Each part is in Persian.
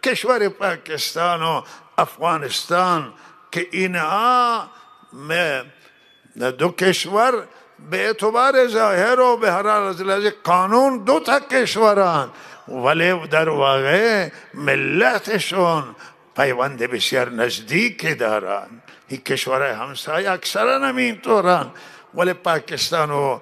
کشور پاکستان و افغانستان که اینها دو کشور به اعتبار ظاهر و به هر حال از لحاظ قانون دو تا کشوران، ولی در واقع ملتشون پیوند بسیار نزدیک دارن. این کشورهای همسایه اکثرا همینطورن، ولی پاکستان و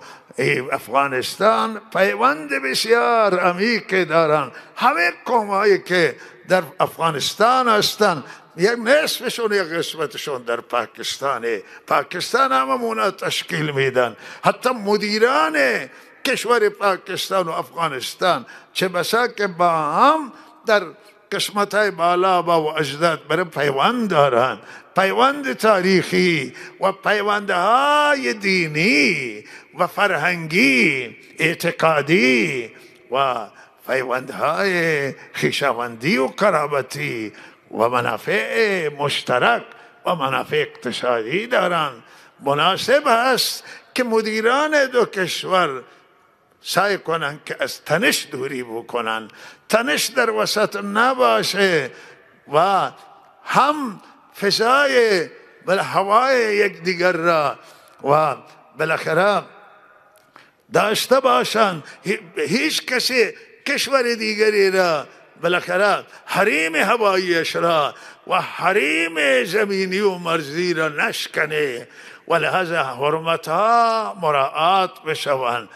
افغانستان پیوند بسیار عمیق دارن. همه قومهایی که در افغانستان هستن یک نصفشون یک قسمتشون در پاکستان هممون تشکیل میدن. حتی مدیران کشور پاکستان و افغانستان چه بسا که با هم در قسمت های بالا با و اجداد برای پیوند دارن، پیوند تاریخی و پیوندهای دینی و فرهنگی اعتقادی و پیوندهای خویشاوندی و قرابتی و منافع مشترک و منافع اقتصادی دارن. مناسب است که مدیران دو کشور سعی کنن که از تنش دوری بکنن، تنش در وسط نباشه و هم فضای هوای یکدیگر را و بالاخره داشته باشن. هیچ کسی کشور دیگری را بالاخره حریم هواییش را و حریم زمینی و مرزی را نشکنه و لحاظ حرمتها مراعات بشوند.